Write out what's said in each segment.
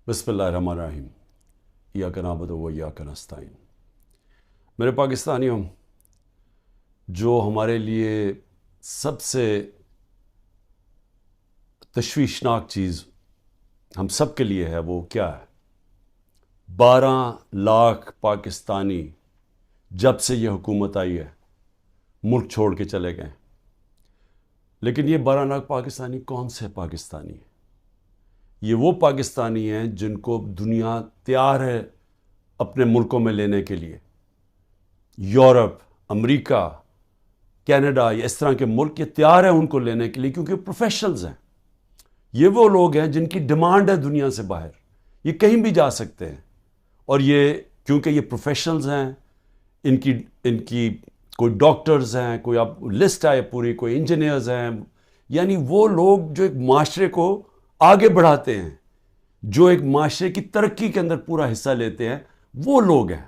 بسم اللہ الرحمن الرحیم ایاک نعبد و ایاک نستعین۔ میرے پاکستانیوں، جو ہمارے لیے سب سے تشویشناک چیز ہم سب کے لیے ہے وہ کیا ہے؟ 12 لاکھ پاکستانی جب سے یہ حکومت آئی ہے ملک چھوڑ کے چلے گئے۔ لیکن یہ 12 لاکھ پاکستانی کون سے پاکستانی ہیں؟ یہ وہ پاکستانی ہیں جن کو دنیا تیار ہے اپنے ملکوں میں لینے کے لیے۔ یورپ، امریکہ، کینیڈا، یہ اس طرح کے ملک یہ تیار ہیں ان کو لینے کے لیے، کیونکہ پروفیشنلز ہیں۔ یہ وہ لوگ ہیں جن کی ڈیمانڈ ہے دنیا سے باہر، یہ کہیں بھی جا سکتے ہیں۔ اور یہ کیونکہ یہ پروفیشنلز ہیں، ان کی کوئی ڈاکٹرز ہیں، کوئی اب لسٹ آئے پوری، کوئی انجینئرز ہیں، یعنی وہ لوگ جو ایک معاشرے کو آگے بڑھاتے ہیں، جو ایک معاشرے کی ترقی کے اندر پورا حصہ لیتے ہیں، وہ لوگ ہیں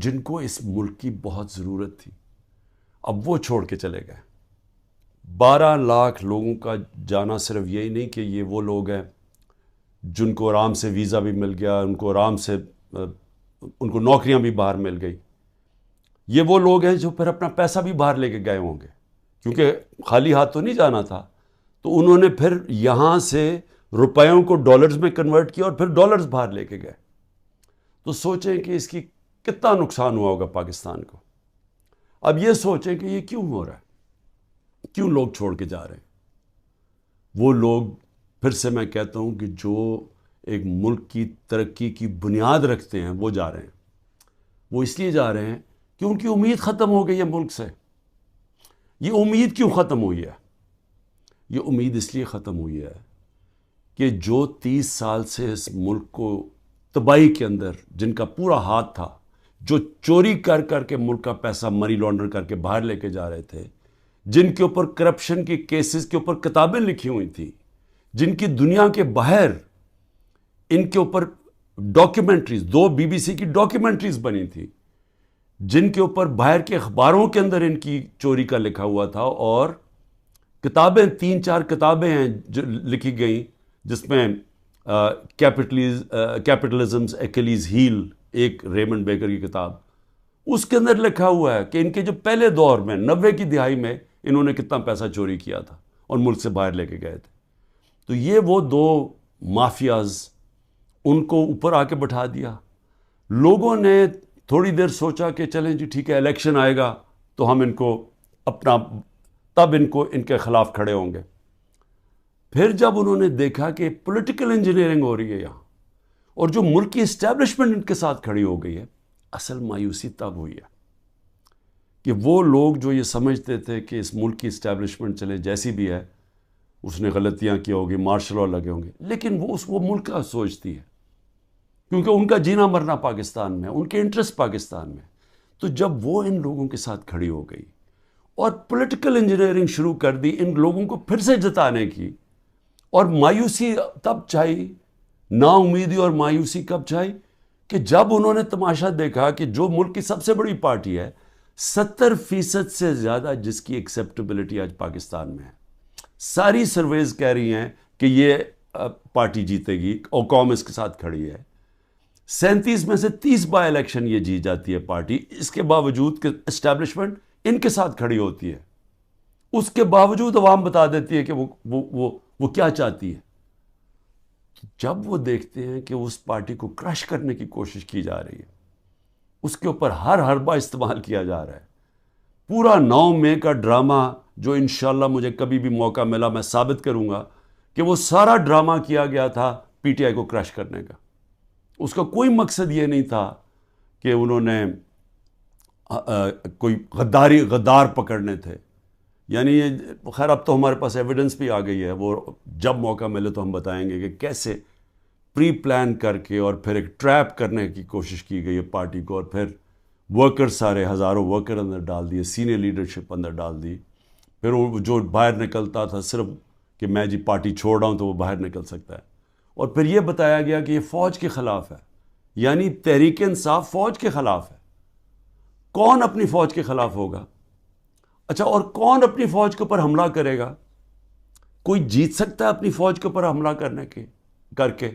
جن کو اس ملک کی بہت ضرورت تھی۔ اب وہ چھوڑ کے چلے گئے۔ 12 لاکھ لوگوں کا جانا صرف یہی نہیں کہ یہ وہ لوگ ہیں جن کو آرام سے ویزا بھی مل گیا، ان کو آرام سے ان کو نوکریاں بھی باہر مل گئی۔ یہ وہ لوگ ہیں جو پھر اپنا پیسہ بھی باہر لے کے گئے ہوں گے، کیونکہ خالی ہاتھ تو نہیں جانا تھا، تو انہوں نے پھر یہاں سے روپیوں کو ڈالرز میں کنورٹ کیا اور پھر ڈالرز باہر لے کے گئے۔ تو سوچیں کہ اس کی کتنا نقصان ہوا ہوگا پاکستان کو۔ اب یہ سوچیں کہ یہ کیوں ہو رہا ہے، کیوں لوگ چھوڑ کے جا رہے ہیں۔ وہ لوگ، پھر سے میں کہتا ہوں کہ جو ایک ملک کی ترقی کی بنیاد رکھتے ہیں وہ جا رہے ہیں۔ وہ اس لیے جا رہے ہیں کہ ان کی امید ختم ہو گئی ہے ملک سے۔ یہ امید کیوں ختم ہوئی ہے؟ یہ امید اس لیے ختم ہوئی ہے کہ جو 30 سال سے اس ملک کو تباہی کے اندر جن کا پورا ہاتھ تھا، جو چوری کر کر کے ملک کا پیسہ منی لانڈر کر کے باہر لے کے جا رہے تھے، جن کے اوپر کرپشن کے کیسز کے اوپر کتابیں لکھی ہوئی تھیں، جن کی دنیا کے باہر ان کے اوپر ڈاکیومنٹریز، 2 BBC کی ڈاکیومنٹریز بنی تھی، جن کے اوپر باہر کے اخباروں کے اندر ان کی چوری کا لکھا ہوا تھا، اور کتابیں 3-4 کتابیں ہیں جو لکھی گئیں، جس میں کیپٹلزمز ایکلیز ہیل، ایک ریمنڈ بیکر کی کتاب، اس کے اندر لکھا ہوا ہے کہ ان کے جو پہلے دور میں 90 کی دہائی میں انہوں نے کتنا پیسہ چوری کیا تھا اور ملک سے باہر لے کے گئے تھے۔ تو یہ وہ 2 مافیاز، ان کو اوپر آ کے بٹھا دیا۔ لوگوں نے تھوڑی دیر سوچا کہ چلیں جی ٹھیک ہے، الیکشن آئے گا تو ہم ان کو تب ان کے خلاف کھڑے ہوں گے۔ پھر جب انہوں نے دیکھا کہ پولیٹیکل انجینئرنگ ہو رہی ہے یہاں، اور جو ملک کی اسٹیبلشمنٹ ان کے ساتھ کھڑی ہو گئی ہے، اصل مایوسی تب ہوئی ہے کہ وہ لوگ جو یہ سمجھتے تھے کہ اس ملک کی اسٹیبلشمنٹ چلے جیسی بھی ہے، اس نے غلطیاں کی ہوگی، مارشل لا لگے ہوں گے، لیکن وہ ملک کا سوچتی ہے، کیونکہ ان کا جینا مرنا پاکستان میں، ان کے انٹرسٹ پاکستان میں۔ تو جب وہ ان لوگوں کے ساتھ کھڑی ہو گئی اور پولیٹیکل انجینئرنگ شروع کر دی ان لوگوں کو پھر سے جتانے کی، اور مایوسی تب چھائی، نا امیدی اور مایوسی کب چھائی کہ جب انہوں نے تماشا دیکھا کہ جو ملک کی سب سے بڑی پارٹی ہے، 70% سے زیادہ جس کی ایکسیپٹیبلٹی آج پاکستان میں ہے، ساری سرویز کہہ رہی ہیں کہ یہ پارٹی جیتے گی اور قوم اس کے ساتھ کھڑی ہے، 37 میں سے 30 بائی الیکشن یہ جیت جاتی ہے پارٹی، اس کے باوجود کہ اسٹیبلشمنٹ ان کے ساتھ کھڑی ہوتی ہے، اس کے باوجود عوام بتا دیتی ہے کہ وہ کیا چاہتی ہے۔ جب وہ دیکھتے ہیں کہ اس پارٹی کو کرش کرنے کی کوشش کی جا رہی ہے، اس کے اوپر ہر حربہ استعمال کیا جا رہا ہے، پورا 9 مئی کا ڈرامہ جو انشاءاللہ مجھے کبھی بھی موقع ملا میں ثابت کروں گا کہ وہ سارا ڈرامہ کیا گیا تھا PTI کو کرش کرنے کا۔ اس کا کوئی مقصد یہ نہیں تھا کہ انہوں نے کوئی غدار پکڑنے تھے، یعنی خیر اب تو ہمارے پاس ایویڈنس بھی آ گئی ہے، وہ جب موقع ملے تو ہم بتائیں گے کہ کیسے پری پلان کر کے اور پھر ایک ٹریپ کرنے کی کوشش کی گئی ہے پارٹی کو، اور پھر ورکر سارے ہزاروں ورکر اندر ڈال دیے، سینئر لیڈرشپ اندر ڈال دی، پھر وہ جو باہر نکلتا تھا صرف کہ میں جی پارٹی چھوڑ رہا ہوں تو وہ باہر نکل سکتا ہے، اور پھر یہ بتایا گیا کہ یہ فوج کے خلاف ہے، یعنی تحریک انصاف فوج کے خلاف ہے۔ کون اپنی فوج کے خلاف ہوگا؟ اچھا، اور کون اپنی فوج کے اوپر حملہ کرے گا؟ کوئی جیت سکتا ہے اپنی فوج کے اوپر حملہ کر کے؟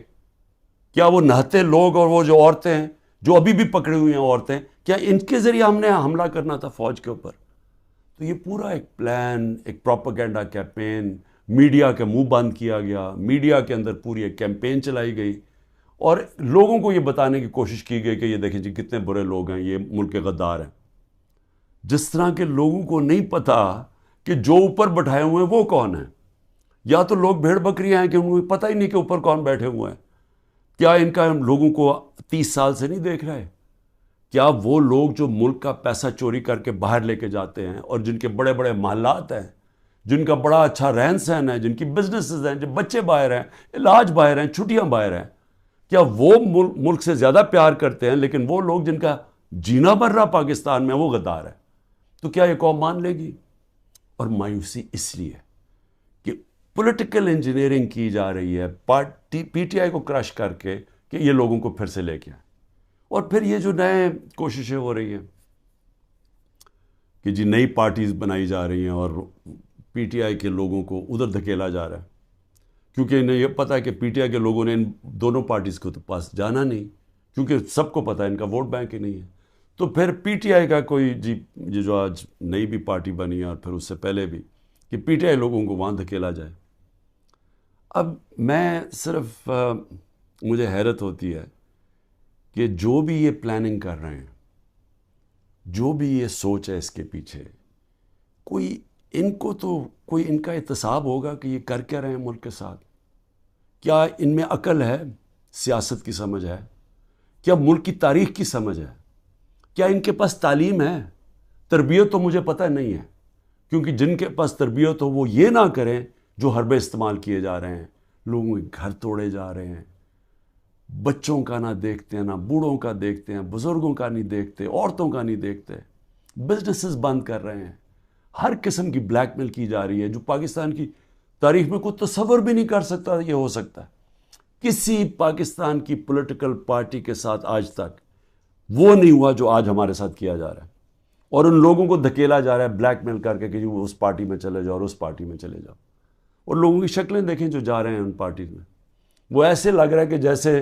کیا وہ نہتے لوگ اور وہ جو عورتیں ہیں جو ابھی بھی پکڑی ہوئی ہیں عورتیں، کیا ان کے ذریعے ہم نے حملہ کرنا تھا فوج کے اوپر؟ تو یہ پورا ایک پلان، ایک پروپیگنڈا کیمپین، میڈیا کے منہ بند کیا گیا، میڈیا کے اندر پوری ایک کیمپین چلائی گئی اور لوگوں کو یہ بتانے کی کوشش کی گئی کہ یہ دیکھیں جی کتنے برے لوگ ہیں، یہ ملک کے غدار ہیں. جس طرح کے لوگوں کو نہیں پتا کہ جو اوپر بٹھائے ہوئے ہیں وہ کون ہیں. یا تو لوگ بھیڑ بکریاں ہیں کہ ان کو پتہ ہی نہیں کہ اوپر کون بیٹھے ہوئے ہیں. کیا ان کا لوگوں کو 30 سال سے نہیں دیکھ رہے؟ کیا وہ لوگ جو ملک کا پیسہ چوری کر کے باہر لے کے جاتے ہیں اور جن کے بڑے بڑے محلات ہیں، جن کا بڑا اچھا رہن سہن ہے، جن کی بزنسز ہیں، جو بچے باہر ہیں، علاج باہر ہیں، چھٹیاں باہر ہیں، کیا وہ ملک سے زیادہ پیار کرتے ہیں؟ لیکن وہ لوگ جن کا جینا بھر رہا پاکستان میں وہ غدار ہے. تو کیا یہ قوم مان لے گی؟ اور مایوسی اس لیے کہ پولیٹیکل انجینئرنگ کی جا رہی ہے پی ٹی آئی کو کرش کر کے کہ یہ لوگوں کو پھر سے لے کے آئیں. اور پھر یہ جو نئے کوششیں ہو رہی ہیں کہ جی نئی پارٹیز بنائی جا رہی ہیں اور پی ٹی آئی کے لوگوں کو ادھر دھکیلا جا رہا ہے، کیونکہ انہیں یہ پتہ ہے کہ پی ٹی آئی کے لوگوں نے ان دونوں پارٹیز کو تو پاس جانا نہیں، کیونکہ سب کو پتہ ہے ان کا ووٹ بینک ہی نہیں ہے. تو پھر پی ٹی آئی کا کوئی جی یہ جو آج نئی بھی پارٹی بنی ہے اور پھر اس سے پہلے بھی کہ پی ٹی آئی لوگوں کو وہاں دھکیلا جائے. اب میں صرف مجھے حیرت ہوتی ہے کہ جو بھی یہ پلاننگ کر رہے ہیں، جو بھی یہ سوچ ہے اس کے پیچھے، کوئی ان کو تو کوئی ان کا احتساب ہوگا کہ یہ کر کیا رہے ہیں ملک کے ساتھ؟ کیا ان میں عقل ہے، سیاست کی سمجھ ہے، کیا ملک کی تاریخ کی سمجھ ہے، کیا ان کے پاس تعلیم ہے؟ تربیت تو مجھے پتہ نہیں ہے، کیونکہ جن کے پاس تربیت ہو وہ یہ نہ کریں جو حربے استعمال کیے جا رہے ہیں. لوگوں کے گھر توڑے جا رہے ہیں، بچوں کا نہ دیکھتے ہیں، نہ بوڑھوں کا دیکھتے ہیں، بزرگوں کا نہیں دیکھتے، عورتوں کا نہیں دیکھتے، بزنسز بند کر رہے ہیں، ہر قسم کی بلیک میل کی جا رہی ہے جو پاکستان کی تاریخ میں کوئی تصور بھی نہیں کر سکتا یہ ہو سکتا ہے. کسی پاکستان کی پولیٹیکل پارٹی کے ساتھ آج تک وہ نہیں ہوا جو آج ہمارے ساتھ کیا جا رہا ہے. اور ان لوگوں کو دھکیلا جا رہا ہے بلیک میل کر کے کہ وہ اس پارٹی میں چلے جاؤ اور اس پارٹی میں چلے جاؤ. اور لوگوں کی شکلیں دیکھیں جو جا رہے ہیں ان پارٹیز میں، وہ ایسے لگ رہا ہے کہ جیسے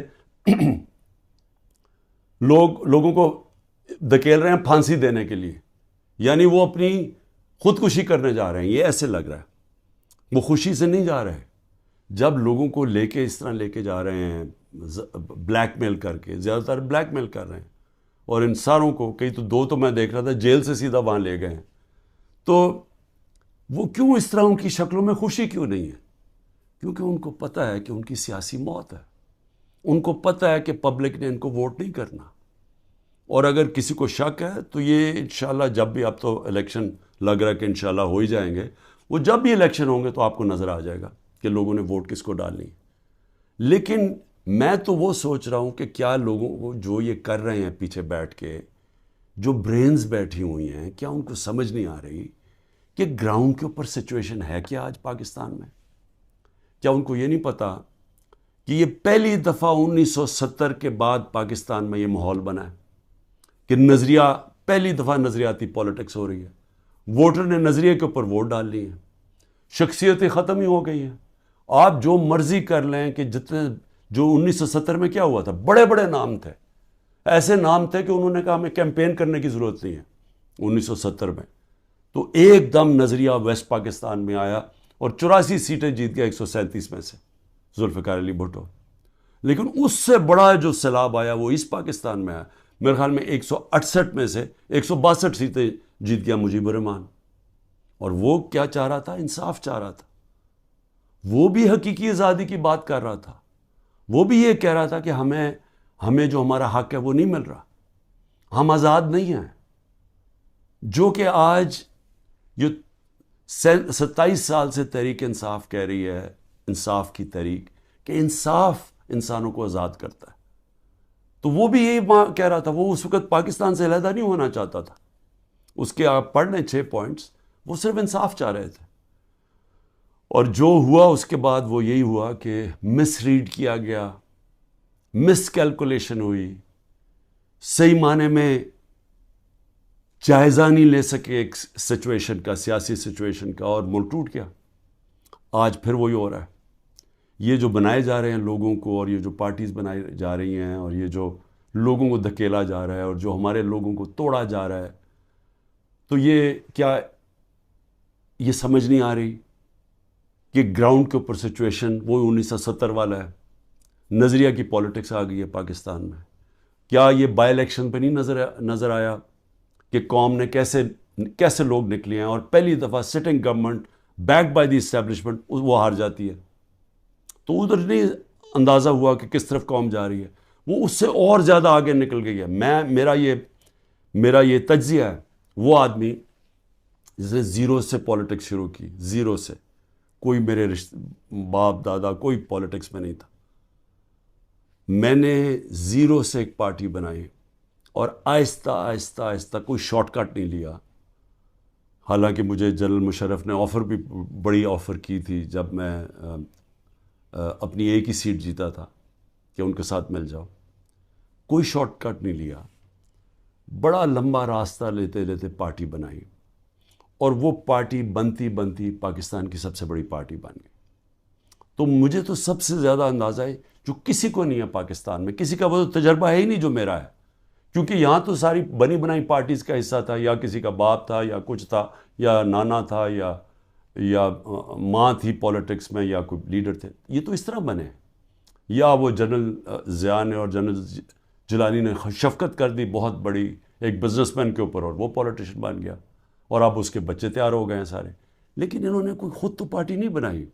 لوگوں کو دھکیل رہے ہیں پھانسی دینے کے لیے، یعنی وہ اپنی خودکشی کرنے جا رہے ہیں. یہ ایسے لگ رہا ہے، وہ خوشی سے نہیں جا رہے. جب لوگوں کو لے کے اس طرح لے کے جا رہے ہیں بلیک میل کر کے، زیادہ تر بلیک میل کر رہے ہیں، اور ان ساروں کو کئی تو دو تو میں دیکھ رہا تھا جیل سے سیدھا وہاں لے گئے ہیں. تو وہ کیوں اس طرح ان کی شکلوں میں خوشی کیوں نہیں ہے؟ کیونکہ ان کو پتہ ہے کہ ان کی سیاسی موت ہے. ان کو پتہ ہے کہ پبلک نے ان کو ووٹ نہیں کرنا. اور اگر کسی کو شک ہے تو یہ انشاءاللہ جب بھی، اب تو الیکشن لگ رہا ہے کہ انشاءاللہ ہو ہی جائیں گے، وہ جب بھی الیکشن ہوں گے تو آپ کو نظر آ جائے گا کہ لوگوں نے ووٹ کس کو ڈالنی ہے. لیکن میں تو وہ سوچ رہا ہوں کہ کیا لوگوں کو جو یہ کر رہے ہیں پیچھے بیٹھ کے، جو برینز بیٹھی ہوئی ہیں، کیا ان کو سمجھ نہیں آ رہی کہ گراؤنڈ کے اوپر سچویشن ہے کیا آج پاکستان میں؟ کیا ان کو یہ نہیں پتا کہ یہ پہلی دفعہ 1970 کے بعد پاکستان میں یہ ماحول بنا ہے کہ نظریہ، پہلی دفعہ نظریاتی پولیٹکس ہو رہی ہے. ووٹر نے نظریے کے اوپر ووٹ ڈال لی ہیں، شخصیتیں ختم ہی ہو گئی ہیں. آپ جو مرضی کر لیں کہ جتنے جو 1970 میں کیا ہوا تھا، بڑے بڑے نام تھے، ایسے نام تھے کہ انہوں نے کہا ہمیں کیمپین کرنے کی ضرورت نہیں ہے 1970 میں. تو ایک دم نظریہ ویسٹ پاکستان میں آیا اور 84 سیٹیں جیت گیا 137 میں سے ذوالفقار علی بھٹو. لیکن اس سے بڑا جو سیلاب آیا وہ اس پاکستان میں آیا. میرے خیال میں 168 میں سے 162 سیٹیں جیت گیا مجیب الرحمان. اور وہ کیا چاہ رہا تھا؟ انصاف چاہ رہا تھا. وہ بھی حقیقی آزادی کی بات کر رہا تھا. وہ بھی یہ کہہ رہا تھا کہ ہمیں جو ہمارا حق ہے وہ نہیں مل رہا، ہم آزاد نہیں ہیں. جو کہ آج یہ 27 سال سے تحریک انصاف کہہ رہی ہے، انصاف کی تحریک، کہ انصاف انسانوں کو آزاد کرتا ہے. تو وہ بھی یہی کہہ رہا تھا. وہ اس وقت پاکستان سے علیحدہ نہیں ہونا چاہتا تھا. اس کے آپ پڑھ لیں 6 پوائنٹس، وہ صرف انصاف چاہ رہے تھے. اور جو ہوا اس کے بعد وہ یہی ہوا کہ مس ریڈ کیا گیا، مس کیلکولیشن ہوئی، صحیح معنی میں جائزہ نہیں لے سکے ایک سچویشن کا، سیاسی سچویشن کا، اور ملک ٹوٹ گیا. آج پھر وہی ہو رہا ہے. یہ جو بنائے جا رہے ہیں لوگوں کو، اور یہ جو پارٹیز بنائی جا رہی ہیں، اور یہ جو لوگوں کو دھکیلا جا رہا ہے، اور جو ہمارے لوگوں کو توڑا جا رہا ہے، تو یہ کیا یہ سمجھ نہیں آ رہی کہ گراؤنڈ کے اوپر سچویشن وہ 1970 والا ہے؟ نظریہ کی پولیٹکس آ گئی ہے پاکستان میں. کیا یہ بائی الیکشن پہ نہیں نظر آیا کہ قوم نے کیسے لوگ نکلے ہیں، اور پہلی دفعہ sitting government back by the establishment وہ ہار جاتی ہے؟ تو ادھر نہیں اندازہ ہوا کہ کس طرف قوم جا رہی ہے، وہ اس سے اور زیادہ آگے نکل گئی ہے. میرا یہ تجزیہ ہے. وہ آدمی جس نے زیرو سے پولیٹکس شروع کی، زیرو سے، کوئی میرے باپ دادا کوئی پولیٹکس میں نہیں تھا. میں نے زیرو سے ایک پارٹی بنائی، اور آہستہ آہستہ آہستہ کوئی شارٹ کٹ نہیں لیا. حالانکہ مجھے جنرل مشرف نے آفر بھی بڑی آفر کی تھی جب میں اپنی ایک ہی سیٹ جیتا تھا کہ ان کے ساتھ مل جاؤ. کوئی شارٹ کٹ نہیں لیا، بڑا لمبا راستہ لیتے لیتے پارٹی بنائی، اور وہ پارٹی بنتی بنتی پاکستان کی سب سے بڑی پارٹی بن گئی. تو مجھے تو سب سے زیادہ اندازہ ہے جو کسی کو نہیں ہے پاکستان میں، کسی کا وہ تجربہ ہے ہی نہیں جو میرا ہے. کیونکہ یہاں تو ساری بنی بنائی پارٹیز کا حصہ تھا، یا کسی کا باپ تھا، یا کچھ تھا، یا نانا تھا، یا ماں تھی پولیٹکس میں، یا کوئی لیڈر تھے. یہ تو اس طرح بنے. یا وہ جنرل ضیاء نے اور جنرل جیلانی نے شفقت کر دی بہت بڑی ایک بزنس مین کے اوپر، اور وہ پولیٹیشین بن گیا، اور اب اس کے بچے تیار ہو گئے ہیں سارے. لیکن انہوں نے کوئی خود تو پارٹی نہیں بنائی،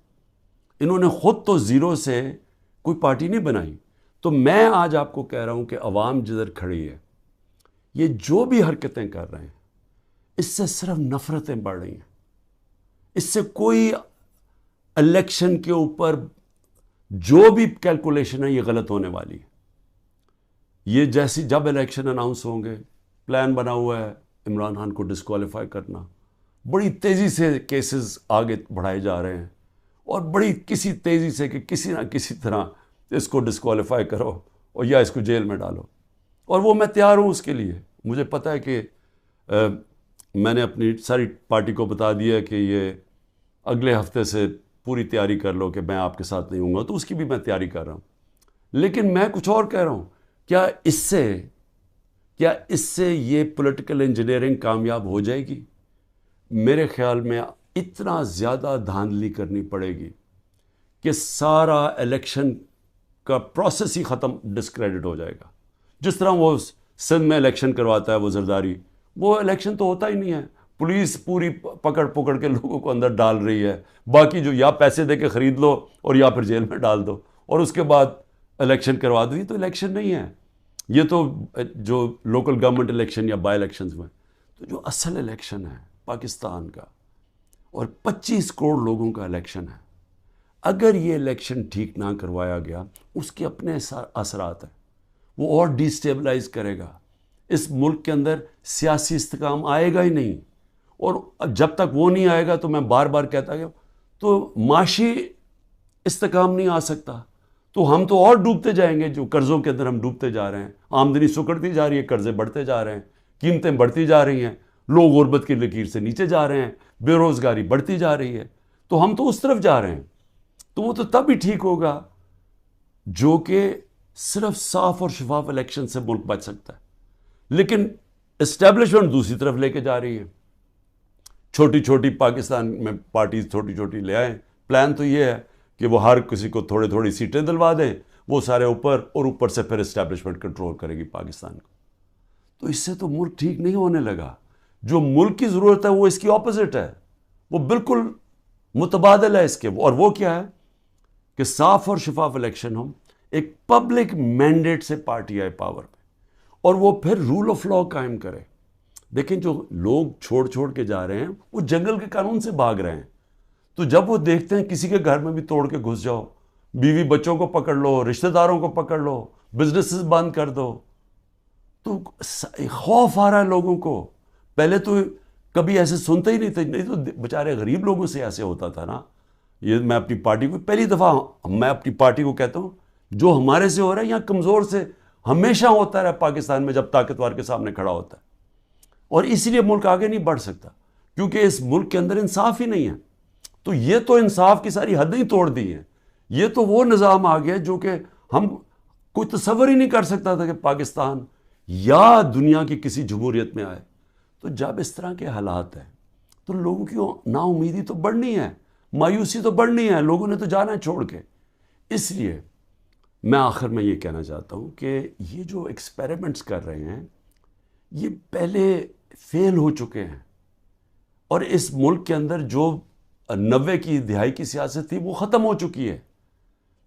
انہوں نے خود تو زیرو سے کوئی پارٹی نہیں بنائی. تو میں آج آپ کو کہہ رہا ہوں کہ عوام جدھر کھڑی ہے، یہ جو بھی حرکتیں کر رہے ہیں، اس سے صرف نفرتیں بڑھ رہی ہیں. اس سے کوئی الیکشن کے اوپر جو بھی کیلکولیشن ہے یہ غلط ہونے والی ہے. یہ جیسی جب الیکشن اناؤنس ہوں گے، پلان بنا ہوا ہے عمران خان کو ڈسکوالیفائی کرنا. بڑی تیزی سے کیسز آگے بڑھائے جا رہے ہیں، اور بڑی کسی تیزی سے کہ کسی نہ کسی طرح اس کو ڈسکوالیفائی کرو اور یا اس کو جیل میں ڈالو. اور وہ میں تیار ہوں اس کے لیے. مجھے پتہ ہے کہ میں نے اپنی ساری پارٹی کو بتا دیا کہ یہ اگلے ہفتے سے پوری تیاری کر لو کہ میں آپ کے ساتھ نہیں ہوں گا، تو اس کی بھی میں تیاری کر رہا ہوں. لیکن میں کچھ اور کہہ رہا ہوں. کیا اس سے یہ پولیٹیکل انجینئرنگ کامیاب ہو جائے گی؟ میرے خیال میں اتنا زیادہ دھاندلی کرنی پڑے گی کہ سارا الیکشن کا پروسیس ہی ختم، ڈسکریڈٹ ہو جائے گا. جس طرح وہ سندھ میں الیکشن کرواتا ہے وہ زرداری، وہ الیکشن تو ہوتا ہی نہیں ہے. پولیس پوری پکڑ کے لوگوں کو اندر ڈال رہی ہے، باقی جو یا پیسے دے کے خرید لو اور یا پھر جیل میں ڈال دو، اور اس کے بعد الیکشن کروا دو. یہ تو الیکشن نہیں ہے. یہ تو جو لوکل گورنمنٹ الیکشن یا بائی الیکشنز میں، تو جو اصل الیکشن ہے پاکستان کا، اور 25 کروڑ لوگوں کا الیکشن ہے، اگر یہ الیکشن ٹھیک نہ کروایا گیا، اس کے اپنے اثرات ہیں. وہ اور ڈی اسٹیبلائز کرے گا. اس ملک کے اندر سیاسی استحکام آئے گا ہی نہیں، اور جب تک وہ نہیں آئے گا تو میں بار بار کہتا ہوں تو معاشی استحکام نہیں آ سکتا. تو ہم تو اور ڈوبتے جائیں گے، جو قرضوں کے اندر ہم ڈوبتے جا رہے ہیں. آمدنی سکڑتی جا رہی ہے، قرضے بڑھتے جا رہے ہیں، قیمتیں بڑھتی جا رہی ہیں، لوگ غربت کی لکیر سے نیچے جا رہے ہیں، بے روزگاری بڑھتی جا رہی ہے. تو ہم تو اس طرف جا رہے ہیں. تو وہ تو تب ہی ٹھیک ہوگا جو کہ صرف صاف اور شفاف الیکشن سے ملک بچ سکتا ہے. لیکن اسٹیبلشمنٹ دوسری طرف لے کے جا رہی ہے. چھوٹی چھوٹی پاکستان میں پارٹیز چھوٹی چھوٹی لے آئیں. پلان تو یہ ہے کہ وہ ہر کسی کو تھوڑی سیٹیں دلوا دیں، وہ سارے اوپر، اور اوپر سے پھر اسٹیبلشمنٹ کنٹرول کرے گی پاکستان کو. تو اس سے تو ملک ٹھیک نہیں ہونے لگا. جو ملک کی ضرورت ہے وہ اس کی اپوزٹ ہے، وہ بالکل متبادل ہے اس کے. اور وہ کیا ہے کہ صاف اور شفاف الیکشن ہو، ایک پبلک مینڈیٹ سے پارٹی آئے پاور پہ، اور وہ پھر رول آف لا قائم کرے. دیکھیں جو لوگ چھوڑ کے جا رہے ہیں وہ جنگل کے قانون سے بھاگ رہے ہیں. تو جب وہ دیکھتے ہیں کسی کے گھر میں بھی توڑ کے گھس جاؤ، بیوی بچوں کو پکڑ لو، رشتہ داروں کو پکڑ لو، بزنسز بند کر دو، تو خوف آ رہا ہے لوگوں کو. پہلے تو کبھی ایسے سنتے ہی نہیں تھے، نہیں تو بیچارے غریب لوگوں سے ایسے ہوتا تھا نا. یہ میں اپنی پارٹی کو پہلی دفعہ میں اپنی پارٹی کو کہتا ہوں، جو ہمارے سے ہو رہا ہے یہاں کمزور سے ہمیشہ ہوتا رہا پاکستان میں، جب طاقتور کے سامنے کھڑا ہوتا ہے. اور اسی لیے ملک آگے نہیں بڑھ سکتا، کیونکہ اس ملک کے اندر انصاف ہی نہیں ہے. تو یہ تو انصاف کی ساری حدیں ہی توڑ دی ہیں. یہ تو وہ نظام آ گیا جو کہ ہم کوئی تصور ہی نہیں کر سکتا تھا کہ پاکستان یا دنیا کی کسی جمہوریت میں آئے. تو جب اس طرح کے حالات ہیں تو لوگوں کی نا امیدی تو بڑھنی ہے, مایوسی تو بڑھنی ہے, لوگوں نے تو جانا ہے چھوڑ کے. اس لیے میں آخر میں یہ کہنا چاہتا ہوں کہ یہ جو ایکسپیریمنٹس کر رہے ہیں یہ پہلے فیل ہو چکے ہیں, اور اس ملک کے اندر جو 90 کی دہائی کی سیاست تھی وہ ختم ہو چکی ہے.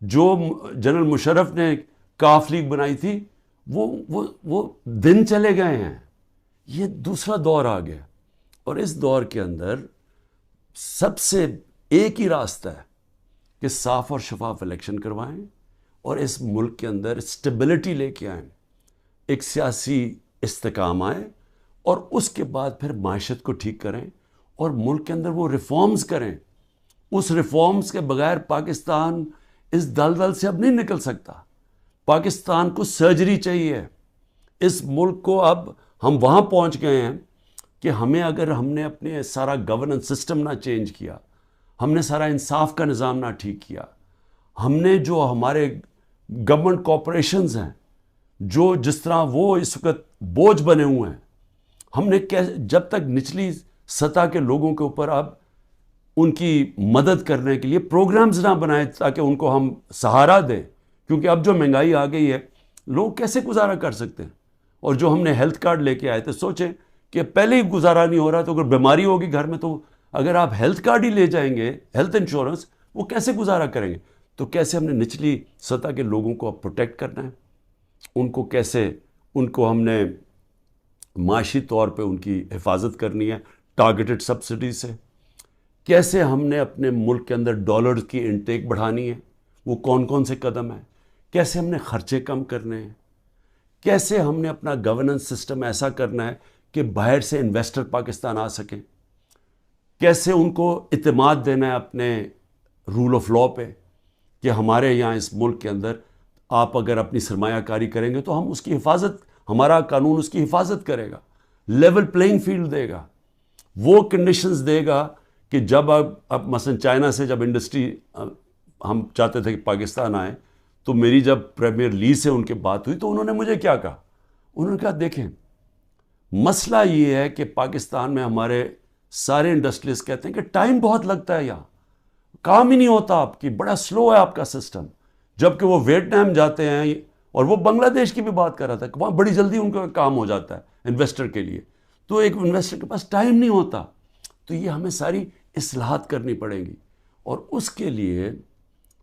جو جنرل مشرف نے کاف لیگ بنائی تھی وہ دن چلے گئے ہیں. یہ دوسرا دور آ گیا, اور اس دور کے اندر سب سے ایک ہی راستہ ہے کہ صاف اور شفاف الیکشن کروائیں اور اس ملک کے اندر اسٹیبلٹی لے کے آئیں, ایک سیاسی استحکام آئے, اور اس کے بعد پھر معیشت کو ٹھیک کریں اور ملک کے اندر وہ ریفارمز کریں. اس ریفارمز کے بغیر پاکستان اس دلدل سے اب نہیں نکل سکتا. پاکستان کو سرجری چاہیے. اس ملک کو اب ہم وہاں پہنچ گئے ہیں کہ اگر ہم نے اپنے سارا گورننس سسٹم نہ چینج کیا, ہم نے سارا انصاف کا نظام نہ ٹھیک کیا, ہم نے جو ہمارے گورنمنٹ کارپوریشنز ہیں جو جس طرح وہ اس وقت بوجھ بنے ہوئے ہیں, ہم نے جب تک نچلی سطح کے لوگوں کے اوپر اب ان کی مدد کرنے کے لیے پروگرامز نہ بنائے تاکہ ان کو ہم سہارا دیں, کیونکہ اب جو مہنگائی آ گئی ہے لوگ کیسے گزارا کر سکتے ہیں. اور جو ہم نے ہیلتھ کارڈ لے کے آئے تھے, سوچیں کہ پہلے ہی گزارا نہیں ہو رہا تو اگر بیماری ہوگی گھر میں تو اگر آپ ہیلتھ کارڈ ہی لے جائیں گے, ہیلتھ انشورنس, وہ کیسے گزارا کریں گے. تو کیسے ہم نے نچلی سطح کے لوگوں کو اب پروٹیکٹ کرنا ہے, ان کو ہم نے معاشی طور پہ ان کی حفاظت کرنی ہے ٹارگیٹڈ سبسڈی سے. کیسے ہم نے اپنے ملک کے اندر ڈالرز کی انٹیک بڑھانی ہے, وہ کون سے قدم ہیں. کیسے ہم نے خرچے کم کرنے ہیں. کیسے ہم نے اپنا گورننس سسٹم ایسا کرنا ہے کہ باہر سے انویسٹر پاکستان آ سکیں. کیسے ان کو اعتماد دینا ہے اپنے رول آف لا پہ کہ ہمارے یہاں اس ملک کے اندر آپ اگر اپنی سرمایہ کاری کریں گے تو ہم اس کی حفاظت, ہمارا قانون اس کی حفاظت کرے گا, لیول پلینگ فیلڈ دے گا, وہ کنڈیشنز دے گا کہ جب اب مثلا چائنا سے جب انڈسٹری ہم چاہتے تھے کہ پاکستان آئے تو میری جب پریمیئر لی سے ان کے بات ہوئی تو انہوں نے مجھے کیا کہا, انہوں نے کہا دیکھیں مسئلہ یہ ہے کہ پاکستان میں ہمارے سارے انڈسٹریز کہتے ہیں کہ ٹائم بہت لگتا ہے, یہاں کام ہی نہیں ہوتا آپ کی, بڑا سلو ہے آپ کا سسٹم. جبکہ وہ ویتنام جاتے ہیں, اور وہ بنگلہ دیش کی بھی بات کر رہا تھا کہ وہاں بڑی جلدی ان کا کام ہو جاتا ہے انویسٹر کے لیے. تو ایک انویسٹر کے پاس ٹائم نہیں ہوتا. تو یہ ہمیں ساری اصلاحات کرنی پڑیں گی, اور اس کے لیے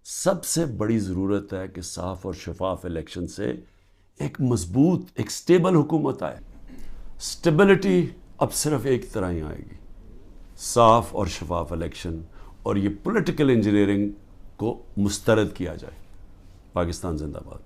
سب سے بڑی ضرورت ہے کہ صاف اور شفاف الیکشن سے ایک مضبوط, ایک سٹیبل حکومت آئے. سٹیبلٹی اب صرف ایک طرح ہی آئے گی, صاف اور شفاف الیکشن, اور یہ پولیٹیکل انجینئرنگ کو مسترد کیا جائے. پاکستان زندہ باد.